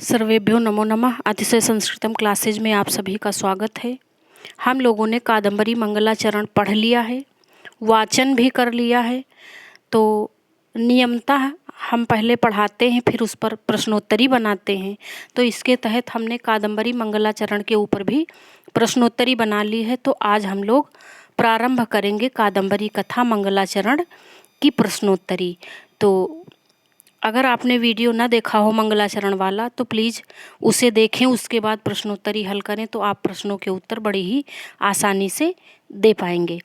सर्वेभ्यो नमो नमः। अतिशय संस्कृतम क्लासेज में आप सभी का स्वागत है। हम लोगों ने कादम्बरी मंगलाचरण पढ़ लिया है, वाचन भी कर लिया है। तो नियमतः हम पहले पढ़ाते हैं, फिर उस पर प्रश्नोत्तरी बनाते हैं। तो इसके तहत हमने कादम्बरी मंगलाचरण के ऊपर भी प्रश्नोत्तरी बना ली है। तो आज हम लोग प्रारंभ करेंगे कादम्बरी कथा मंगलाचरण की प्रश्नोत्तरी। तो अगर आपने वीडियो ना देखा हो मंगलाचरण वाला तो प्लीज़ उसे देखें, उसके बाद प्रश्नोत्तरी हल करें तो आप प्रश्नों के उत्तर बड़ी ही आसानी से दे पाएंगे।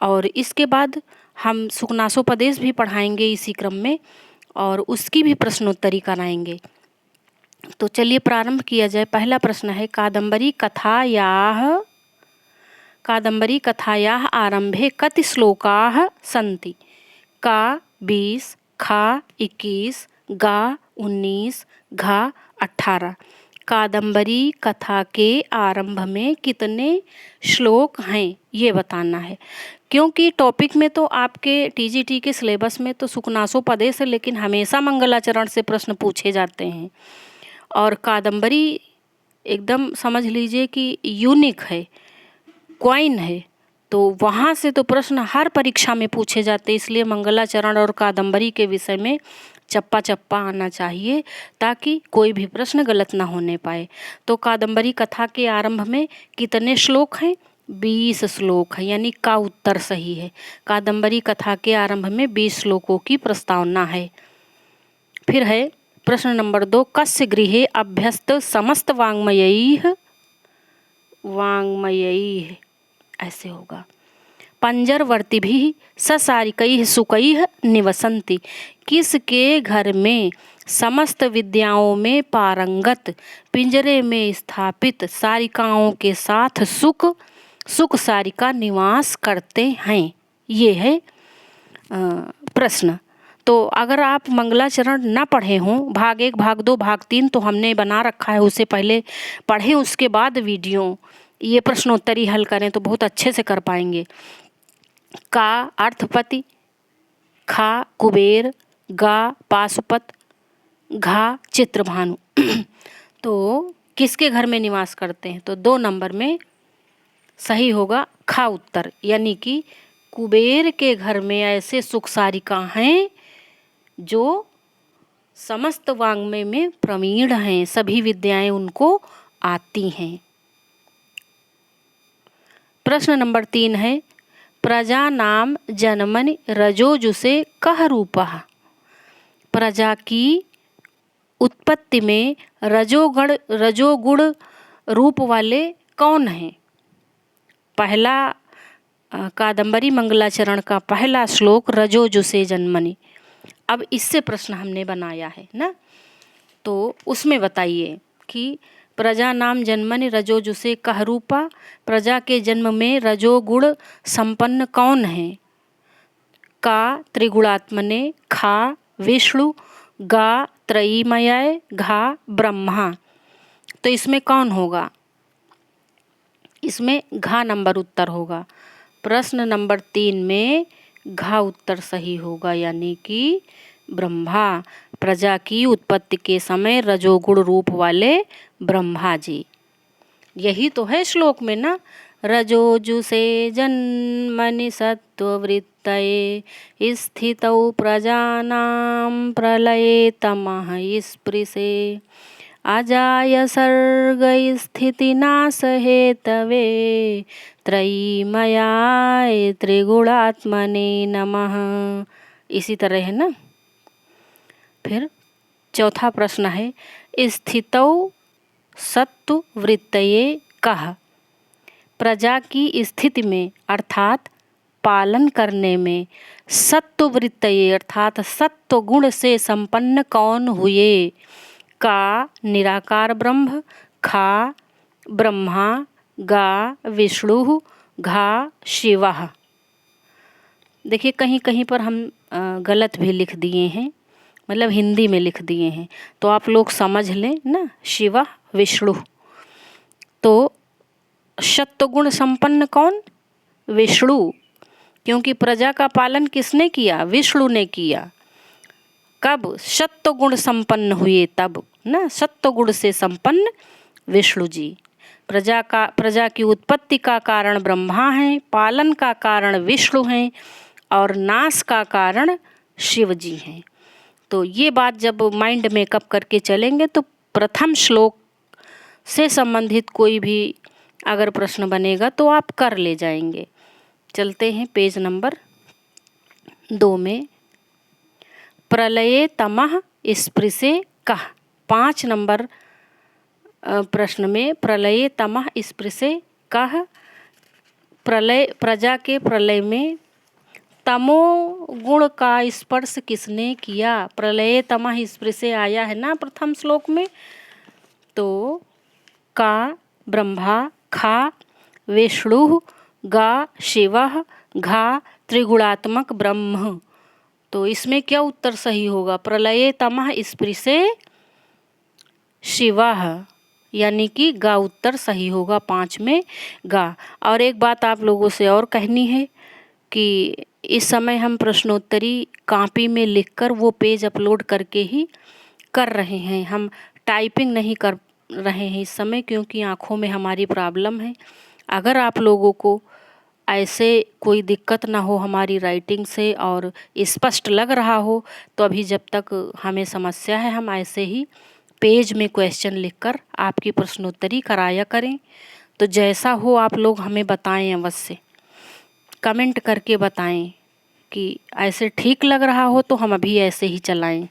और इसके बाद हम सुकनासोपदेश भी पढ़ाएंगे इसी क्रम में, और उसकी भी प्रश्नोत्तरी कराएंगे। तो चलिए प्रारंभ किया जाए। पहला प्रश्न है, कादम्बरी कथायाः आरंभे कति श्लोकाः सन्ति? का 20, खा 21, गा 19, घा 18। कादम्बरी कथा के आरंभ में कितने श्लोक हैं ये बताना है। क्योंकि टॉपिक में तो आपके टीजीटी के सिलेबस में तो सुकनासोपदेश है, लेकिन हमेशा मंगलाचरण से प्रश्न पूछे जाते हैं। और कादम्बरी एकदम समझ लीजिए कि यूनिक है, क्वाइन है, तो वहाँ से तो प्रश्न हर परीक्षा में पूछे जाते हैं। इसलिए मंगलाचरण और कादम्बरी के विषय में चप्पा चप्पा आना चाहिए ताकि कोई भी प्रश्न गलत ना होने पाए। तो कादम्बरी कथा के आरंभ में कितने श्लोक हैं? 20 श्लोक है, यानी का उत्तर सही है। कादम्बरी कथा के आरंभ में 20 श्लोकों की प्रस्तावना है। फिर है प्रश्न नंबर 2, कस्य गृहे अभ्यस्त समस्त वाङ्मयैः ऐसे होगा। पंजरवर्तिभिः ससारिकैः सुकैः निवसन्ति। किसके घर में समस्त विद्याओं में पारंगत, पिंजरे में स्थापित सारिकाओं के साथ सुक सारिका निवास करते हैं? ये है प्रश्न। तो अगर आप मंगलाचरण ना पढ़े हों, भाग 1, भाग 2, भाग 3 तो हमने बना रखा है, उसे पहले पढ़ें, उसके बाद वीडियो ये प्रश्नोत्तरी हल करें तो बहुत अच्छे से कर पाएंगे। का अर्थपति, खा कुबेर, गा पाशुपत, घा चित्रभानु। तो किसके घर में निवास करते हैं? तो 2 नंबर में सही होगा खा उत्तर, यानी कि कुबेर के घर में ऐसे सुख सारिका हैं जो समस्त वाङ्मय में प्रवीण हैं, सभी विद्याएं उनको आती हैं। प्रश्न नंबर 3 है, प्रजानाम जन्मनि रजोजुषे कः रूपः? प्रजा की उत्पत्ति में रजोगुण रूप वाले कौन हैं? पहला कादम्बरी मंगलाचरण का पहला श्लोक रजोजुषे जन्मनि। अब इससे प्रश्न हमने बनाया है ना, तो उसमें बताइए कि प्रजा नाम जन्मनि रजोजुषे कः रूपा, प्रजा के जन्म में रजोगुण संपन्न कौन है? का त्रिगुणात्मने, खा विष्णु, गा त्रयीमयाय, घा ब्रह्मा। तो इसमें कौन होगा? इसमें घा नंबर उत्तर होगा। प्रश्न नंबर 3 में घा उत्तर सही होगा, यानी कि ब्रह्मा। प्रजा की उत्पत्ति के समय रजोगुण रूप वाले ब्रह्मा जी। यही तो है श्लोक में ना, रजोजुषे जन्मनि सत्त्ववृत्तये स्थितौ प्रजानां प्रलये तमः स्पृशे अजाय सर्ग स्थितिनाश हेतवे त्रयीमयाय त्रिगुणात्मने नमः। इसी तरह है ना। फिर चौथा प्रश्न है, स्थितौ सत्त्ववृत्तये कः? प्रजा की स्थिति में अर्थात पालन करने में सत्त्ववृत्तये अर्थात सत्व गुण से संपन्न कौन हुए? का निराकार ब्रह्म, खा ब्रह्मा, गा विष्णु, घा शिवः। देखिए कहीं कहीं पर हम गलत भी लिख दिए हैं, मतलब हिंदी में लिख दिए हैं, तो आप लोग समझ लें ना, शिव विष्णु। तो सत्वगुण संपन्न कौन? विष्णु, क्योंकि प्रजा का पालन किसने किया? विष्णु ने किया। कब सत्व गुण संपन्न हुए तब ना, सत्व गुण से संपन्न विष्णु जी। प्रजा की उत्पत्ति का कारण ब्रह्मा है, पालन का कारण विष्णु हैं और नाश का कारण शिव जी हैं। तो ये बात जब माइंड मेकअप करके चलेंगे तो प्रथम श्लोक से संबंधित कोई भी अगर प्रश्न बनेगा तो आप कर ले जाएंगे। चलते हैं पेज नंबर 2 में। प्रलये तमः स्पृशे कः, 5 नंबर प्रश्न में प्रलये तमः स्पृशे कः, प्रजा के प्रलय में तमो गुण का स्पर्श किसने किया। प्रलये तमः स्पृशे आया है ना प्रथम श्लोक में, तो का ब्रह्मा, खा विष्णु, गा शिवः, घा त्रिगुणात्मक ब्रह्म। तो इसमें क्या उत्तर सही होगा। प्रलये तमः स्पृशे शिवः, यानी कि गा उत्तर सही होगा 5 में गा। और एक बात आप लोगों से और कहनी है कि इस समय हम प्रश्नोत्तरी कॉपी में लिखकर वो पेज अपलोड करके ही कर रहे हैं, हम टाइपिंग नहीं कर रहे हैं इस समय, क्योंकि आँखों में हमारी प्रॉब्लम है। अगर आप लोगों को ऐसे कोई दिक्कत ना हो हमारी राइटिंग से और स्पष्ट लग रहा हो, तो अभी जब तक हमें समस्या है हम ऐसे ही पेज में क्वेश्चन लिखकर आपकी प्रश्नोत्तरी कराया करें। तो जैसा हो आप लोग हमें बताएं, अवश्य कमेंट करके बताएं कि ऐसे ठीक लग रहा हो तो हम अभी ऐसे ही चलाएं।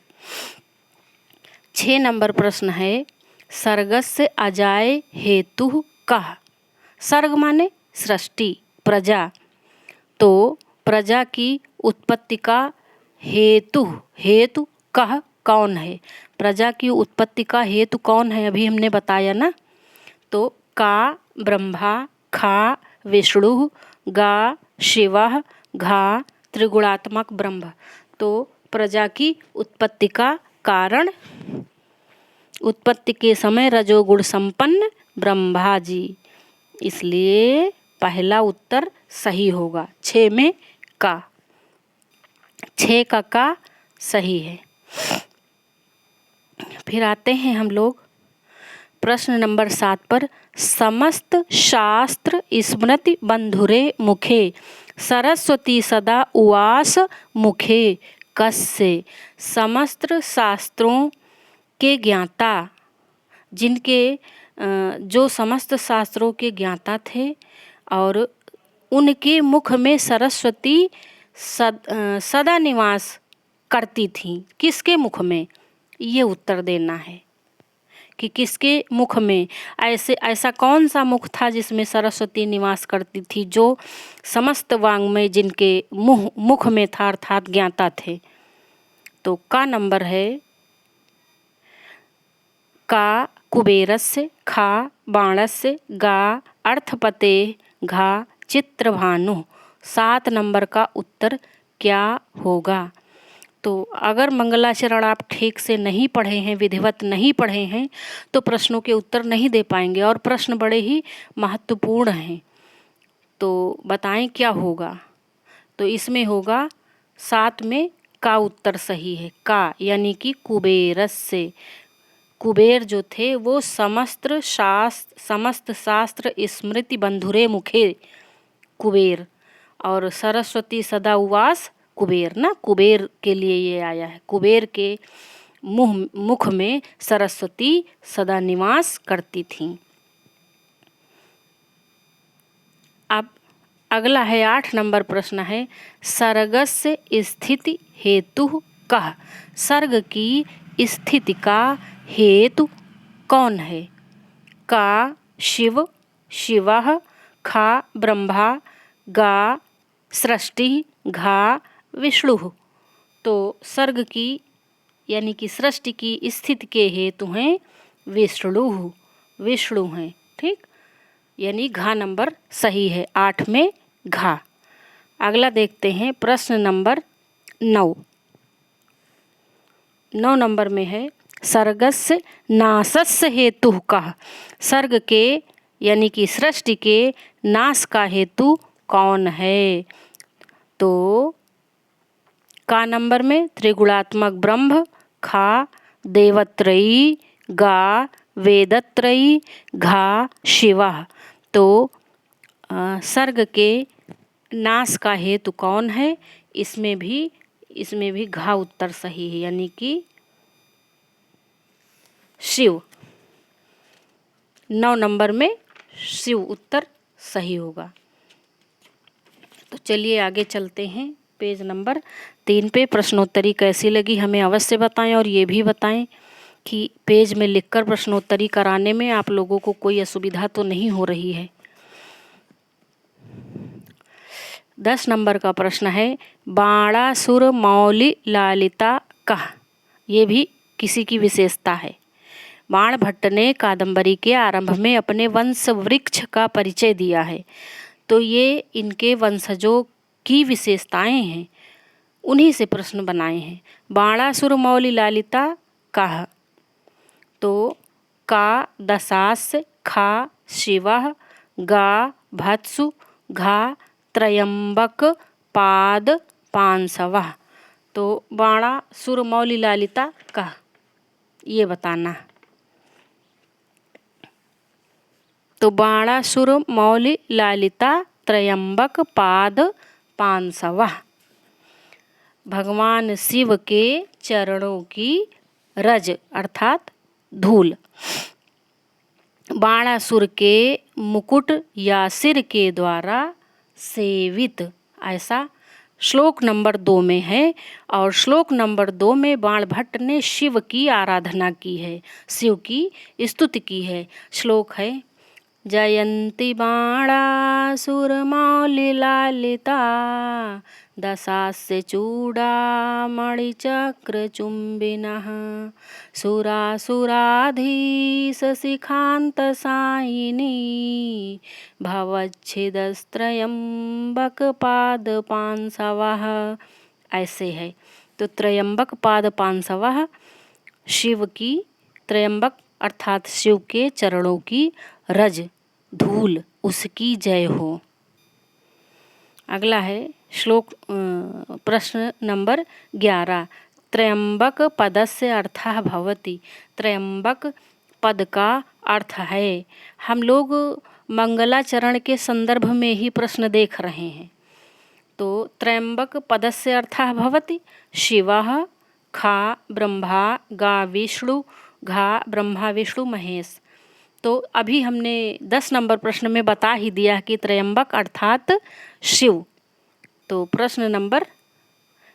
6 नंबर प्रश्न है, सर्गस्य अजाय हेतु कः। सर्ग माने सृष्टि, प्रजा, तो प्रजा की उत्पत्ति का हेतु, हेतु कः कौन है। प्रजा की उत्पत्ति का हेतु कौन है, अभी हमने बताया ना। तो का ब्रह्मा, खा विष्णु, गा शिवः, घा त्रिगुणात्मक ब्रह्म। तो प्रजा की उत्पत्ति का कारण, उत्पत्ति के समय रजोगुण संपन्न ब्रह्मा जी, इसलिए पहला उत्तर सही होगा। 6 में का, 6 का सही है। फिर आते हैं हम लोग प्रश्न नंबर 7 पर। समस्त शास्त्र स्मृति बंधुरे मुखे सरस्वती सदा उवास मुखे कस्य। समस्त शास्त्रों के ज्ञाता, जिनके जो समस्त शास्त्रों के ज्ञाता थे और उनके मुख में सरस्वती सदा निवास करती थी। किसके मुख में, ये उत्तर देना है कि किसके मुख में, ऐसा कौन सा मुख था जिसमें सरस्वती निवास करती थी, जो समस्त वाङ्मय जिनके मुख में था अर्थात ज्ञाता थे। तो का नंबर है का कुबेरस्य, खा बाणस्य, गा अर्थपते, घा चित्रभानु। 7 नंबर का उत्तर क्या होगा। तो अगर मंगलाचरण आप ठीक से नहीं पढ़े हैं, विधिवत नहीं पढ़े हैं, तो प्रश्नों के उत्तर नहीं दे पाएंगे और प्रश्न बड़े ही महत्वपूर्ण हैं। तो बताएं क्या होगा। तो इसमें होगा 7 में का उत्तर सही है। का यानी कि कुबेरस्य, कुबेर जो थे वो समस्त शास्त्र स्मृति बंधुरे मुखे कुबेर, और सरस्वती सदा उवास कुबेर ना, कुबेर के लिए ये आया है। कुबेर के मुख में सरस्वती सदा निवास करती थीं। अब अगला है 8 नंबर प्रश्न है, सर्गस्य स्थिति हेतु कः। सर्ग की स्थिति का हेतु कौन है। का शिव, शिवः, खा ब्रह्मा, गा सृष्टि, घा विष्णु। तो सर्ग की यानी कि सृष्टि की स्थिति के हेतु हैं विष्णु, विष्णु हैं। ठीक, यानी घा नंबर सही है, 8 में घा। अगला देखते हैं प्रश्न नंबर 9। 9 नंबर में है, सर्गस्य नाशस्य हेतु कः। सर्ग के यानी कि सृष्टि के नाश का हेतु कौन है। तो का नंबर में त्रिगुणात्मक ब्रह्म, खा देवत्रयी, गा वेदत्रयी, घा शिवा। तो सर्ग के नाश का हेतु कौन है? इसमें भी घा उत्तर सही है, यानी कि शिव। 9 नंबर में शिव उत्तर सही होगा। तो चलिए आगे चलते हैं पेज नंबर 3 पे। प्रश्नोत्तरी कैसी लगी हमें अवश्य बताएं, और ये भी बताएं कि पेज में लिखकर प्रश्नोत्तरी कराने में आप लोगों को कोई असुविधा तो नहीं हो रही है। 10 नंबर का प्रश्न है, बाणासुर मौलि लालिता कह। ये भी किसी की विशेषता है। बाण भट्ट ने कादंबरी के आरंभ में अपने वंश वृक्ष का परिचय दिया है। तो ये इनके वंशजों की विशेषताएं हैं, उन्हीं से प्रश्न बनाए हैं। बाणासुर मौलि लालिता कह। तो का दशास, खा शिवः, गा भत्सु, घा त्रयंबक पाद पांसवः। तो बाणासुर मौलि लालिता कह, ये बताना। तो बाणासुर मौलि लालिता त्रयंबक पाद पांसवः। भगवान शिव के चरणों की रज अर्थात धूल। बाणासुर के मुकुट या सिर के द्वारा सेवित, ऐसा श्लोक नंबर 2 में है। और श्लोक नंबर 2 में बाण भट्ट ने शिव की आराधना की है, शिव की स्तुति की है। श्लोक है, जयंती बाणासुर मौलि लालिता दशास्य चूड़ामणि चक्र चुंबिनः सुरासुराधीश शिखांत सायिनी भवच्छिदस्त्रयंबक पाद पांसवः। ऐसे है। तो त्रयंबक पाद पांसवः, शिव की, त्रयंबक अर्थात शिव के चरणों की रज धूल, उसकी जय हो। अगला है श्लोक प्रश्न नंबर 11, त्रयंबक पदस्य अर्थः भवति। त्रयंबक पद का अर्थ है, हम लोग मंगलाचरण के संदर्भ में ही प्रश्न देख रहे हैं। तो त्रयंबक पदस्य अर्थः भवति शिवः, खा ब्रह्मा, गा विष्णु, घा ब्रह्मा विष्णु महेश। तो अभी हमने 10 नंबर प्रश्न में बता ही दिया कि त्रयंबक अर्थात शिव। तो प्रश्न नंबर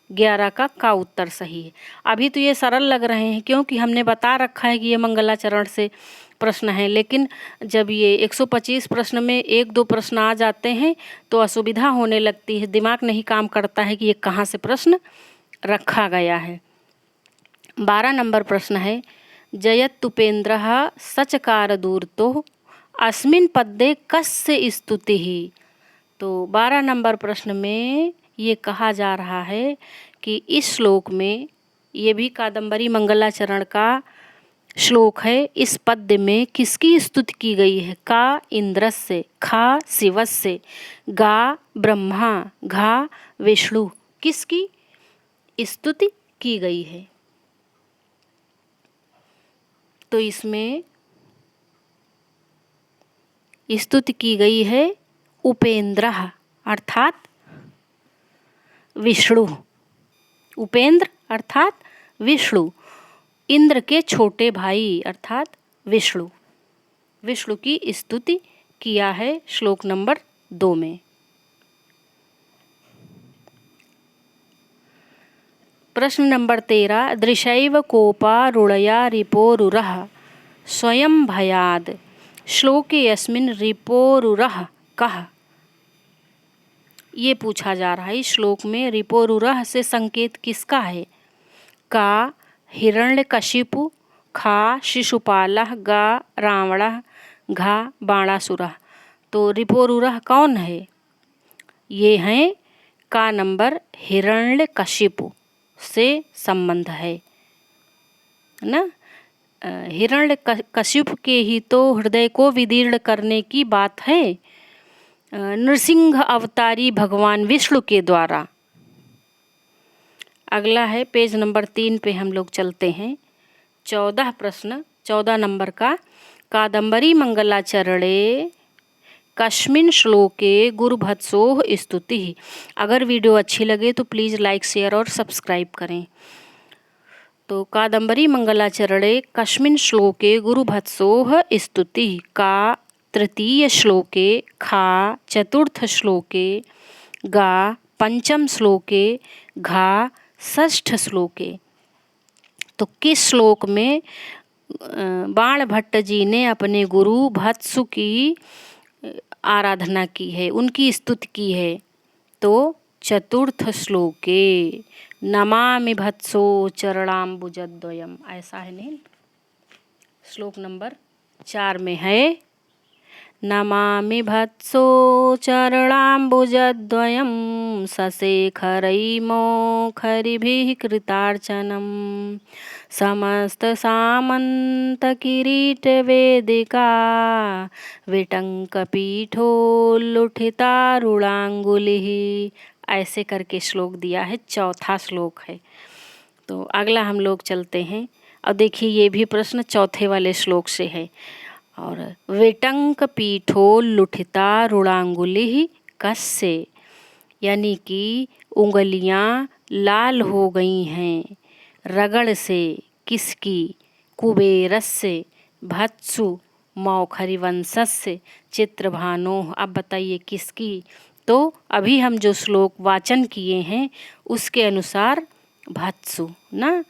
11 का उत्तर सही है। अभी तो ये सरल लग रहे हैं, क्योंकि हमने बता रखा है कि ये मंगलाचरण से प्रश्न है। लेकिन जब ये 125 प्रश्न में 1-2 प्रश्न आ जाते हैं तो असुविधा होने लगती है, दिमाग नहीं काम करता है कि ये कहाँ से प्रश्न रखा गया है। 12 नंबर प्रश्न है, जयत्तुपेन्द्रः सचकार दूरतो अस्मिन् पद्ये कस्य स्तुतिः। तो 12 नंबर प्रश्न में ये कहा जा रहा है कि इस श्लोक में, ये भी कादंबरी मंगलाचरण का श्लोक है, इस पद्य में किसकी स्तुति की गई है? का इंद्रस्य, खा शिवस्य, गा ब्रह्मा, घा विष्णु, किसकी स्तुति की गई है? तो इसमें स्तुति की गई है उपेंद्र अर्थात विष्णु। उपेंद्र अर्थात विष्णु, इंद्र के छोटे भाई अर्थात विष्णु। विष्णु की स्तुति किया है श्लोक नंबर 2 में। प्रश्न नंबर 13, दृशैव कोपारुणया रिपोरुरः स्वयं भयाद। श्लोके यस्मिन् रिपोरुरः कः। ये पूछा जा रहा है इस श्लोक में रिपोरुरः से संकेत किसका है? का हिरण्यकशिपु, खा शिशुपालः, गा रावणः, घा बाणासुरः। तो रिपोरुरः कौन है? ये हैं का नंबर हिरण्यकशिपु से संबंध है ना। हिरण्यकशिपु के ही तो हृदय को विदीर्ण करने की बात है नृसिंह अवतारी भगवान विष्णु के द्वारा। अगला है पेज नंबर 3 पे हम लोग चलते हैं। 14 प्रश्न 14 नंबर का। कादम्बरी मंगलाचरणे कस्मिन् श्लोके गुरुभत्सोः स्तुतिः। अगर वीडियो अच्छी लगे तो प्लीज़ लाइक शेयर और सब्सक्राइब करें। तो कादम्बरी मंगलाचरणे कस्मिन् श्लोके गुरुभत्सोः स्तुतिः का तृतीय श्लोके, खा चतुर्थ श्लोके, गा पंचम श्लोके, घा षष्ठ श्लोके। तो किस श्लोक में बाण भट्ट जी ने अपने गुरु भत्सु की आराधना की है, उनकी स्तुति की है? तो चतुर्थ श्लोके नमामि भत्सो चरणाम्बुजद्वयम्, ऐसा है नहीं। श्लोक नंबर 4 में है नमामि भत्सो चरणाम्बुजद्वयं सशेखरैर्मौखरिभिः कृतार्चनं समस्तसामन्तकिरीटवेदिका विटङ्कपीठोल्लुठितारुणाङ्गुलिः। ऐसे करके श्लोक दिया है, चौथा श्लोक है। तो अगला हम लोग चलते हैं और देखिए ये भी प्रश्न चौथे वाले श्लोक से है। और विटंक पीठोल्लुठिता रुणांगुलिः कस्य, यानी कि उंगलियां लाल हो गई हैं रगड़ से, किसकी? कुबेरस्य भत्सु मौखरिवंशस्य चित्रभानोः। अब बताइए किसकी? तो अभी हम जो श्लोक वाचन किए हैं उसके अनुसार भत्सु ना।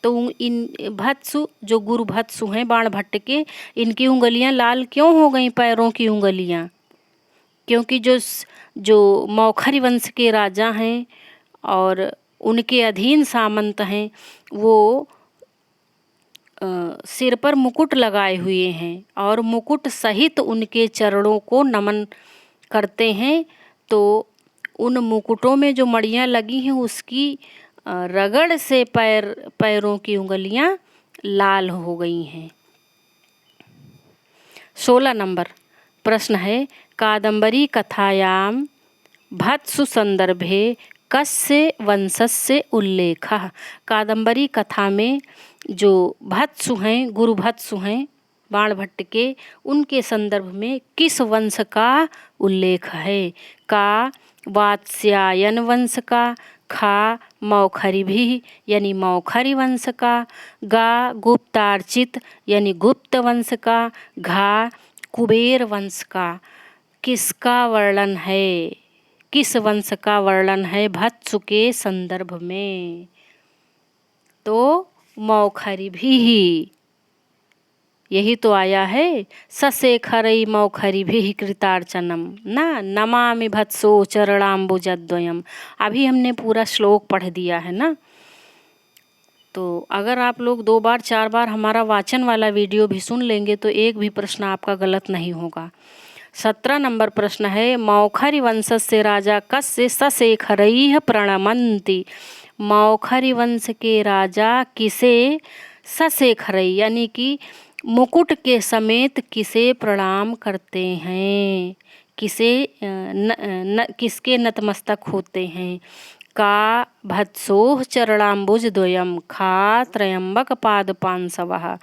तो इन भत्सु जो गुरु भत्सु हैं बाण भट्ट के, इनकी उंगलियां लाल क्यों हो गई, पैरों की उंगलियां? क्योंकि जो मौखरी वंश के राजा हैं और उनके अधीन सामंत हैं, वो सिर पर मुकुट लगाए हुए हैं और मुकुट सहित उनके चरणों को नमन करते हैं। तो उन मुकुटों में जो मड़ियाँ लगी हैं उसकी रगड़ से पैरों की उंगलियां लाल हो गई हैं। 16 नंबर प्रश्न है कादम्बरी कथायाम भत्सु संदर्भे कस्य वंशस्य उल्लेखः। कादम्बरी कथा में जो भत्सु हैं, गुरु भत्सु हैं बाण भट्ट के, उनके संदर्भ में किस वंश का उल्लेख है? का वात्स्यायन वंश का, खा मौखरिभिः यानी मौखरी वंश का, गा गुप्तार्चित यानी गुप्त वंश का, घा कुबेर वंश का। किसका वर्णन है, किस वंश का वर्णन है भत्सु के संदर्भ में? तो मौखरिभिः, यही तो आया है सशेखरै मौखरिभिः कृतार्चनम ना, नमामि भत्सो चरणाम्बुजद्वयम्। अभी हमने पूरा श्लोक पढ़ दिया है ना। तो अगर आप लोग 2 बार 4 बार हमारा वाचन वाला वीडियो भी सुन लेंगे तो एक भी प्रश्न आपका गलत नहीं होगा। 17 नंबर प्रश्न है मौखरी वंशस्य राजा कस्य सशेखरैः प्रणमन्ति। मौखरी वंश के राजा किसे सशेखरै यानी कि मुकुट के समेत किसे प्रणाम करते हैं, किसे किसके नतमस्तक होते हैं? का भत्सोः चरणाम्बुजद्वयम्, खा त्रयंबक पादपांसवः,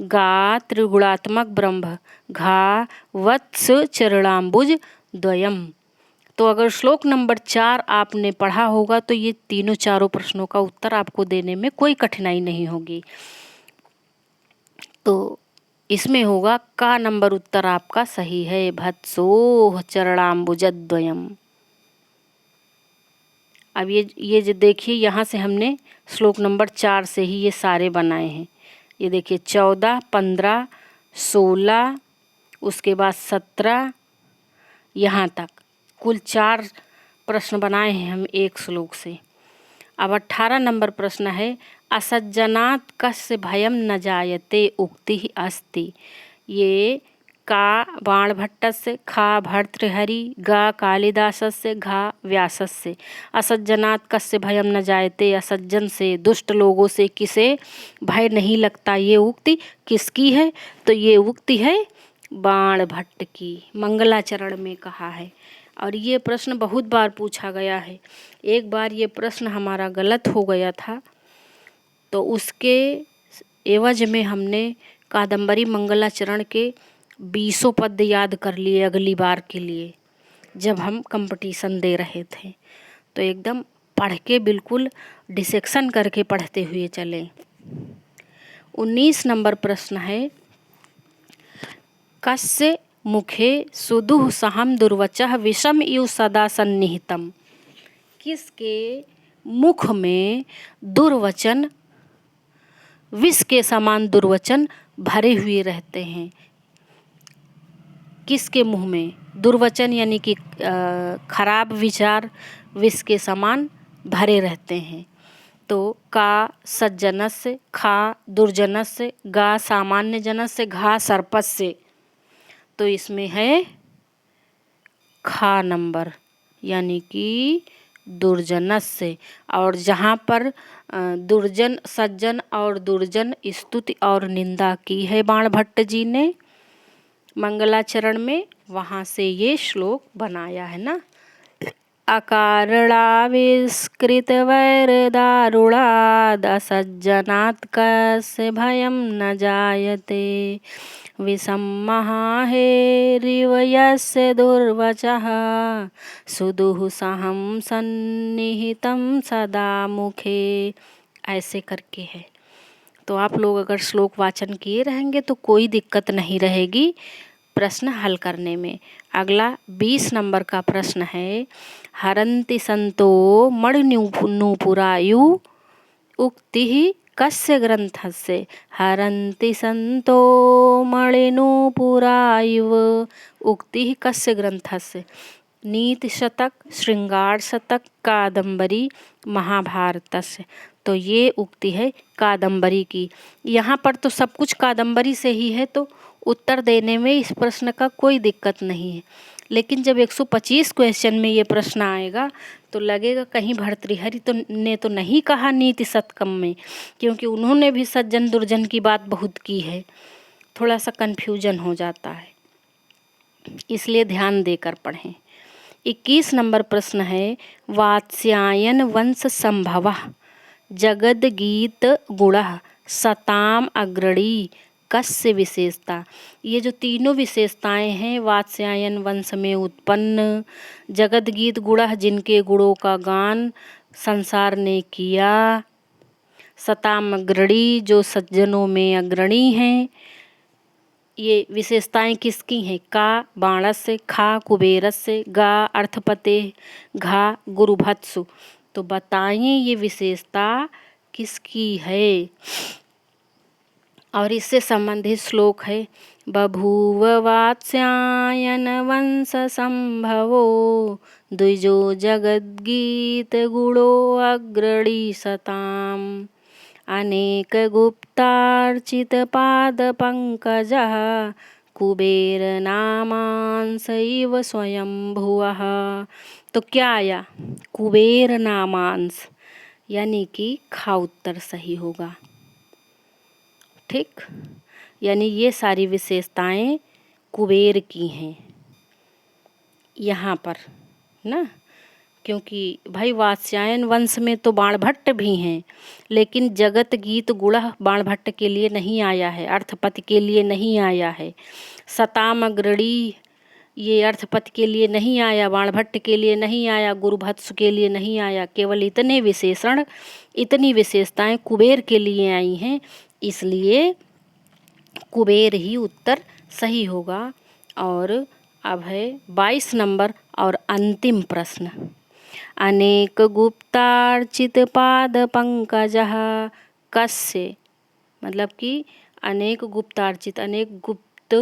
गा त्रिगुणात्मक ब्रह्म, घा वत्स चरणाम्बुजद्वयम्। तो अगर श्लोक नंबर 4 आपने पढ़ा होगा तो ये तीनों चारों प्रश्नों का उत्तर आपको देने में कोई कठिनाई नहीं होगी। तो इसमें होगा का नंबर उत्तर आपका सही है, भत्सोः चरणाम्बुजद्वयम्। अब ये जो देखिए यहाँ से हमने श्लोक नंबर 4 से ही ये सारे बनाए हैं। ये देखिए 14, 15, 16, उसके बाद 17, यहाँ तक कुल 4 प्रश्न बनाए हैं हम एक श्लोक से। अब 18 नंबर प्रश्न है असज्जनात् कस्य भयं न जायते उक्तिः अस्ति। ये का बाण भट्टस्य, खा भर्तृहरि, गा कालिदासस्य, घा व्यासस्य। असज्जनात् कस्य भयं न जायते, असज्जन से, दुष्ट लोगों से किसे भय नहीं लगता, ये उक्ति किसकी है? तो ये उक्ति है बाण भट्ट की, मंगलाचरण में कहा है। और ये प्रश्न बहुत बार पूछा गया है। एक बार ये प्रश्न हमारा गलत हो गया था, तो उसके एवज में हमने कादम्बरी मंगलाचरण के 20 पद याद कर लिए अगली बार के लिए, जब हम कंपटीशन दे रहे थे। तो एकदम पढ़ के बिल्कुल डिसेक्शन करके पढ़ते हुए चले। 19 नंबर प्रश्न है, कस्य मुखे सुदुः सहम दुर्वचः विषम इव सदा सन्निहितम। किसके मुख में दुर्वचन, विष के समान दुर्वचन भरे हुए रहते हैं। किसके मुंह में दुर्वचन यानी कि खराब विचार विष के समान भरे रहते हैं। तो का सज्जनस्य, खा दुर्जनस्य, गा सामान्य जनस्य, घा सर्पस्य। तो इसमें है खा नंबर, यानी कि दुर्जनस्य। और जहाँ पर दुर्जन, सज्जन और दुर्जन स्तुति और निंदा की है बाणभट्ट जी ने मंगलाचरण में, वहाँ से ये श्लोक बनाया है ना। अकारणाविष्कृत वैरदारुणाद् असज्जनात् कस्य भयं न जायते विषम महाहेरिव यस्य दुर्वचः सुदुः सहं सन्निहितं सदा मुखे। ऐसे करके है। तो आप लोग अगर श्लोक वाचन किए रहेंगे तो कोई दिक्कत नहीं रहेगी प्रश्न हल करने में। अगला 20 नंबर का प्रश्न है, हरन्ति संतो मणिनूपुरायु उक्ति कस्य ग्रंथस्य। हरन्ति संतो मणिनूपुरायु उक्ति कस्य ग्रंथस्य। नीति शतक, श्रृंगार शतक, कादम्बरी, महाभारतस्य। तो ये उक्ति है कादम्बरी की। यहाँ पर तो सब कुछ कादम्बरी से ही है, तो उत्तर देने में इस प्रश्न का कोई दिक्कत नहीं है। लेकिन जब 125 क्वेश्चन में ये प्रश्न आएगा तो लगेगा कहीं भर्तृहरि ने तो नहीं कहा नीति शतकम में, क्योंकि उन्होंने भी सज्जन दुर्जन की बात बहुत की है। थोड़ा सा कन्फ्यूजन हो जाता है, इसलिए ध्यान देकर पढ़ें। 21 नंबर प्रश्न है, वात्स्यायन वंश संभवः जगद गीत गुणः सताम अग्रणी कस्य विशेषता। ये जो तीनों विशेषताएं हैं वात्स्यायन वंश में उत्पन्न, जगद गीत गुणः जिनके गुणों का गान संसार ने किया, सताम अग्रणी जो सज्जनों में अग्रणी हैं। ये विशेषताएं किसकी हैं? का बाणस्य, खा कुबेरस्य, गा अर्थपते, घा गुरुभत्सु। तो बताइए ये विशेषता किसकी है? और इससे संबंधित श्लोक है, बभूव वात्स्यायन वंश संभवो द्विजो जगद्गीत गुणो अग्रणी सताम अनेक गुप्तार्चित पाद पंकजः कुबेर नामांसैव स्वयंभुवः। तो क्या आया? कुबेर नामांस, यानी कि खा उत्तर सही होगा। ठीक, यानी ये सारी विशेषताएं कुबेर की हैं यहाँ पर ना, क्योंकि भाई वात्स्यायन वंश में तो बाणभट्ट भी हैं, लेकिन जगत गीत गुणः बाणभट्ट के लिए नहीं आया है, अर्थपति के लिए नहीं आया है। सताम अग्रणी ये अर्थपति के लिए नहीं आया, बाणभट्ट के लिए नहीं आया, गुरुभत्स के लिए नहीं आया। केवल इतने विशेषण, इतनी विशेषताएं कुबेर के लिए आई हैं, इसलिए कुबेर ही उत्तर सही होगा। और अब है 22 नंबर और अंतिम प्रश्न, अनेक गुप्तार्चित पाद पंकजः कस्य। मतलब कि अनेक गुप्तार्चित, अनेक गुप्त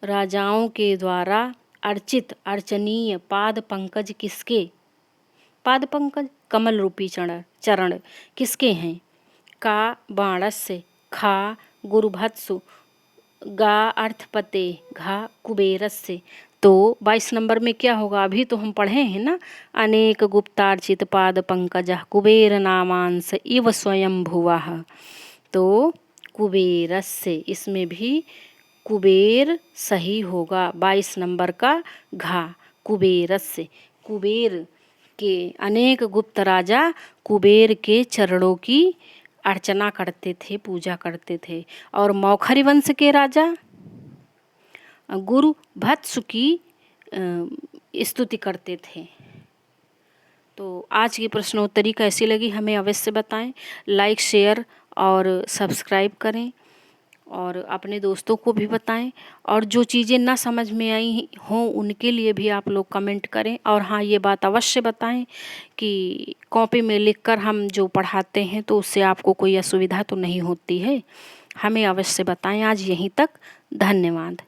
राजाओं के द्वारा अर्चित, अर्चनीय पाद पंकज किसके? पाद पंकज कमल रूपी चरण किसके हैं? का बाणस्य, खा गुरुभत्सु, गा अर्थपते, घा कुबेरस्य। तो 22 नंबर में क्या होगा? अभी तो हम पढ़े हैं ना, अनेक गुप्तार्चित पाद पंकजः कुबेर नामांस इव स्वयंभुवः। तो कुबेरस्य, इसमें भी कुबेर सही होगा। 22 नंबर का घा कुबेरस्य, कुबेर के अनेक गुप्त राजा कुबेर के चरणों की अर्चना करते थे, पूजा करते थे। और मौखरी वंश के राजा गुरु भत्सु की स्तुति करते थे। तो आज की प्रश्नोत्तरी कैसी लगी हमें अवश्य बताएं। लाइक, शेयर और सब्सक्राइब करें और अपने दोस्तों को भी बताएं। और जो चीज़ें ना समझ में आई हों उनके लिए भी आप लोग कमेंट करें। और हाँ, ये बात अवश्य बताएं कि कॉपी में लिखकर हम जो पढ़ाते हैं तो उससे आपको कोई असुविधा तो नहीं होती है। हमें अवश्य बताएं। आज यहीं तक, धन्यवाद।